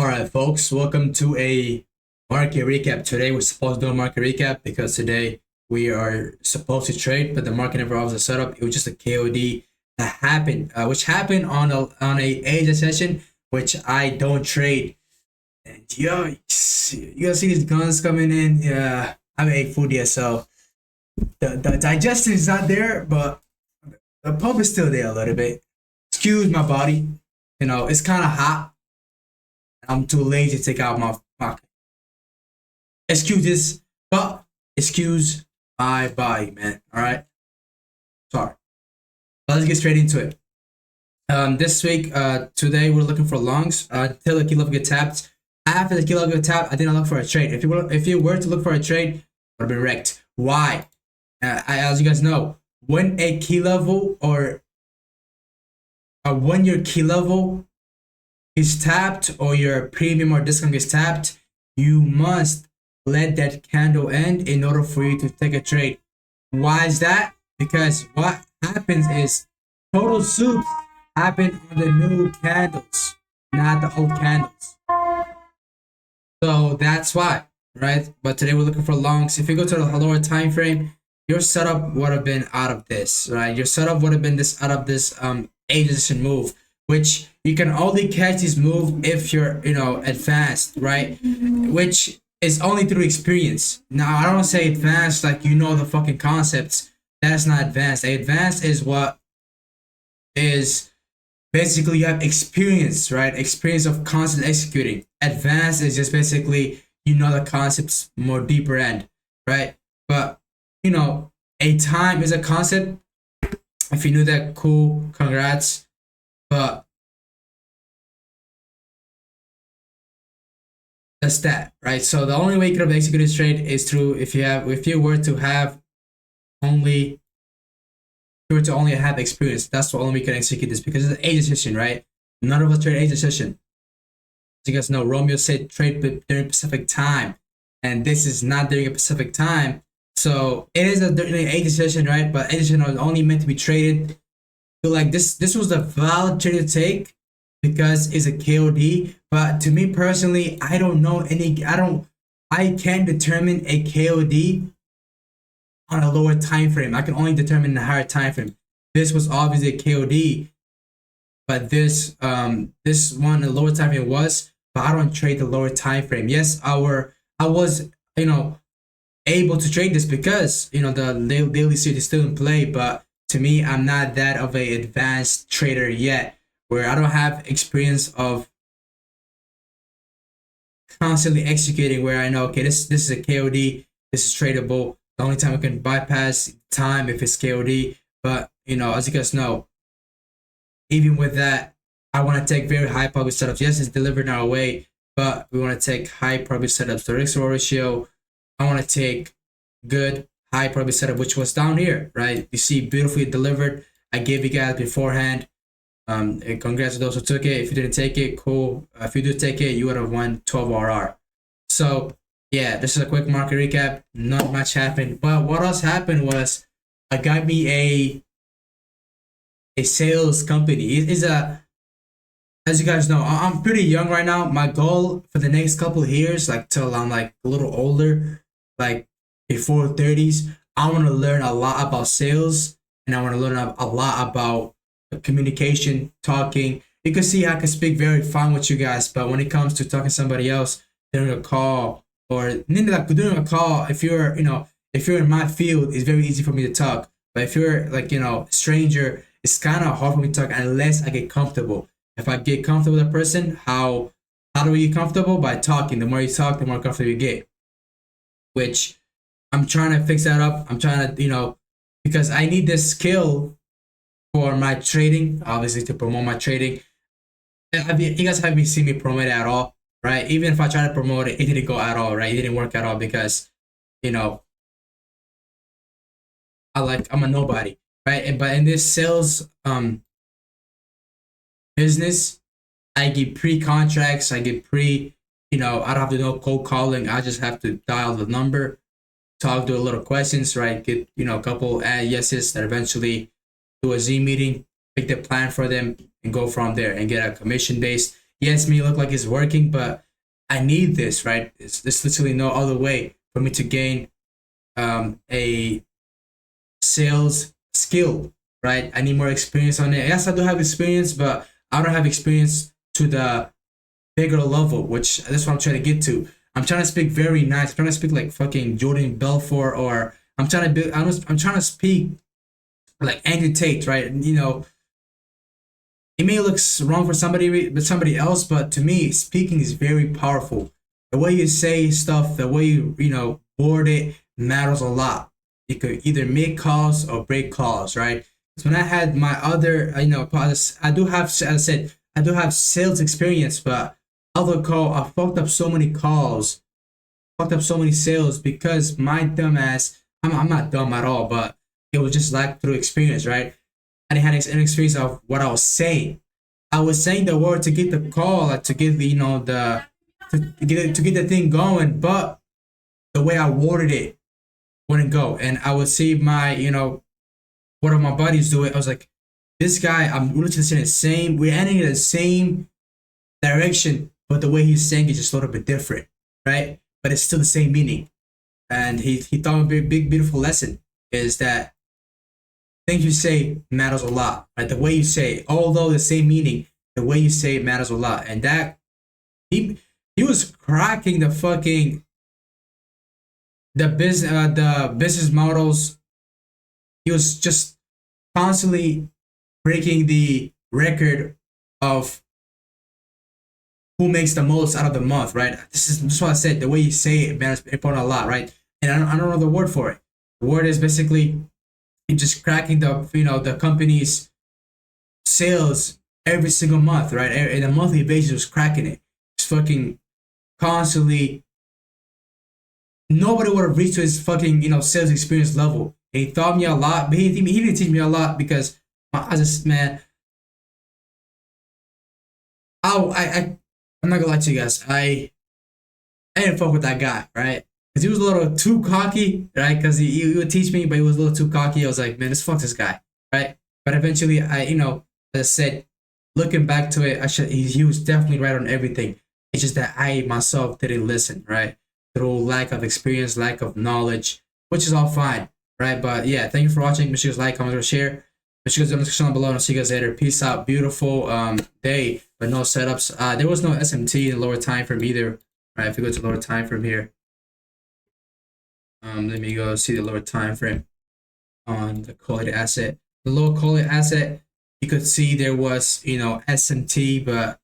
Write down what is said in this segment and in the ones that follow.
All right, folks, welcome to a market recap. Today we're supposed to do a market recap because today we are supposed to trade, but the market never was a setup. It was just a KOD that happened, which happened on a Asia session, which I don't trade. And yo, you guys see these guns coming in. Yeah, I'm a full DSL. The digestion is not there, but the pump is still there a little bit. Excuse my body. It's kind of hot. I'm too lazy to take out my pocket. Excuses, but excuse my body, man. All right. Sorry. But let's get straight into it. This week, today we're looking for longs until the key level get tapped. After the key level get tapped, I didn't look for a trade. If you were to look for a trade, would have been wrecked. Why? As you guys know, when a key level or when your key level is tapped or your premium or discount gets tapped, you must let that candle end in order for you to take a trade. Why is that? Because what happens is total soups happen on the new candles, not the old candles. So that's why, right? But today we're looking for longs. If you go to the lower time frame, your setup would have been out of this, right? Your setup would have been this out of this A-position move, which you can only catch this move if you're advanced, right? Which is only through experience. Now I don't say advanced like the fucking concepts. That's not advanced. Advanced is what is basically you have experience, right? Experience of concept executing. Advanced is just basically the concepts more deeper end, right? But a time is a concept. If you knew that, cool, congrats. But that's that, right? So the only way you could have executed this trade is through if you were to only have experience. That's the only way you can execute this because it's an Asia session, right? None of us trade Asia session. As you guys know, Romeo said trade during Pacific time, and this is not during a Pacific time. So it is during an Asia session, right? But Asia session is only meant to be traded. So like this was the valid trade to take because it's a KOD. But to me personally, I can't determine a KOD on a lower time frame. I can only determine the higher time frame. This was obviously a KOD, but this one the lower time frame was, but I don't trade the lower time frame. Yes, I was able to trade this because the daily series is still in play, but to me, I'm not that of a advanced trader yet, where I don't have experience of constantly executing where I know, okay, this is a KOD, this is tradable. The only time I can bypass time if it's KOD. But as you guys know, even with that, I want to take very high probability setups. Yes, it's delivered in our way, but we want to take high probability setups. The risk ratio, I want to take good high probability setup, which was down here, right? You see, beautifully delivered. I gave you guys beforehand. And congrats to those who took it. If you didn't take it, cool. If you do take it, you would have won 12 RR. So yeah, this is a quick market recap. Not much happened, but what else happened was I got me a sales company. As you guys know, I'm pretty young right now. My goal for the next couple of years, like till I'm like a little older, like before 30s, I want to learn a lot about sales, and I want to learn a lot about communication, talking. You can see I can speak very fine with you guys, but when it comes to talking to somebody else during a call or during a call, if you're in my field, it's very easy for me to talk. But if you're stranger, it's kind of hard for me to talk unless I get comfortable. If I get comfortable with a person, how do we get comfortable? By talking. The more you talk, the more comfortable you get. Which I'm trying to fix that up. I'm trying to, because I need this skill for my trading, obviously to promote my trading. You guys haven't seen me promote it at all, right? Even if I try to promote it, it didn't go at all, right? It didn't work at all because, I'm a nobody, right? But in this sales business, I get pre-contracts, I get I don't have to do cold calling. I just have to dial the number, talk, do a little questions, right? Get a couple yeses that eventually do a Z meeting, pick the plan for them, and go from there and get a commission based. Yes, me look like it's working, but I need this, right? There's literally no other way for me to gain a sales skill, right? I need more experience on it. Yes, I do have experience, but I don't have experience to the bigger level, which that's what I'm trying to get to. I'm trying to speak very nice. I'm trying to speak like fucking Jordan Belfort, or I'm trying to be. I'm trying to speak like Andrew Tate, right? And, you know, it may look wrong for somebody else, but to me, speaking is very powerful. The way you say stuff, the way you know word it matters a lot. You could either make calls or break calls, right? Because when I had my other, you know, I do have, as I said, I do have sales experience, but other call, I fucked up so many calls, fucked up so many sales because my dumb ass. I'm not dumb at all, but it was just lack through experience, right? I didn't have an experience of what I was saying. I was saying the word to get the call, like, to get the, you know, the to get the thing going, but the way I worded it wouldn't go. And I would see my, you know, one of my buddies do it. I was like, this guy, I'm literally saying the same. We're ending in the same direction, but the way he's saying it is just a little bit different, right? But it's still the same meaning. And he taught me a big beautiful lesson is that things you say matters a lot. Right? The way you say it, although the same meaning, the way you say it matters a lot. And that he was cracking the business models. He was just constantly breaking the record of who makes the most out of the month, right? This is what I said. The way you say it matters important a lot, right? And I don't know the word for it. The word is basically just cracking the, you know, the company's sales every single month, right? In a monthly basis, was cracking it. Just fucking constantly. Nobody would have reached to his fucking, you know, sales experience level. He taught me a lot, but he didn't teach me a lot because I just, man, I'm not gonna lie to you guys. I didn't fuck with that guy, right? Because he was a little too cocky, right? Because he would teach me, but he was a little too cocky. I was like, man, just fuck this guy, right? But eventually, you know, as I said, looking back to it, he was definitely right on everything. It's just that I myself didn't listen, right? Through lack of experience, lack of knowledge, which is all fine, right? But yeah, thank you for watching. Make sure you guys like, comment, or share. Make sure you guys in the description below, and I'll see you guys later. Peace out. Beautiful day, but no setups. There was no SMT in the lower time frame either. Right, if we go to lower time frame here, let me go see the lower time frame on the quality asset. The low quality asset, you could see there was, you know, SMT, but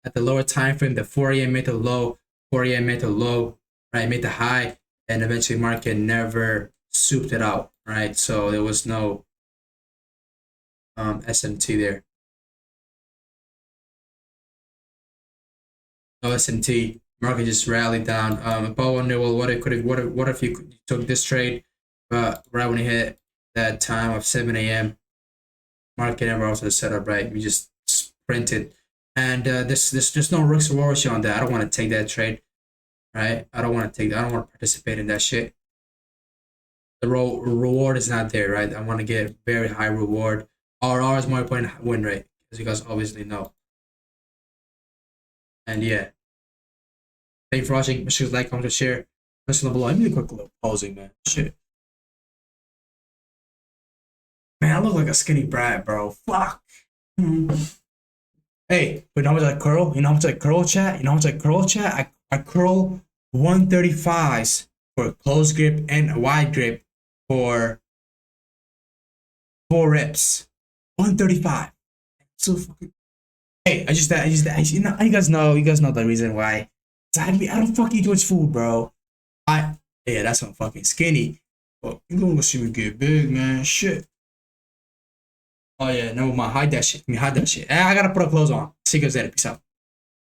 at the lower time frame, the 4 a.m. made the low, 4 a.m. made the low, right, made the high, and eventually market never souped it out, right? So there was no SMT there. No SMT. Market just rallied down. But I wonder, well, what if you took this trade, but right when it hit that time of 7 a.m., market never also set up right. We just sprinted, and there's no risk reward ratio on that. I don't want to take that trade, right? I don't want to take that. I don't want to participate in that shit. The reward is not there, right? I want to get very high reward. RR is more important win rate, as you guys obviously know. And yeah. Thank you for watching. Make sure to like, comment, share. Listen below. Let me do a quick little posing, man. Shit. Man, I look like a skinny brat, bro. Fuck. Hey, but you know how much I curl? You know how much I curl, chat? You know how much I curl, chat? I curl 135s for close grip and wide grip for 4 reps. 135. So fucking. Hey, you know, you guys know the reason why. I don't fucking eat too much food, bro. Yeah, that's why I'm fucking skinny. But you gonna see me get big, man. Shit. Oh yeah, no, hide that shit. Hide that shit. I gotta put up clothes on. See you guys later. Peace out.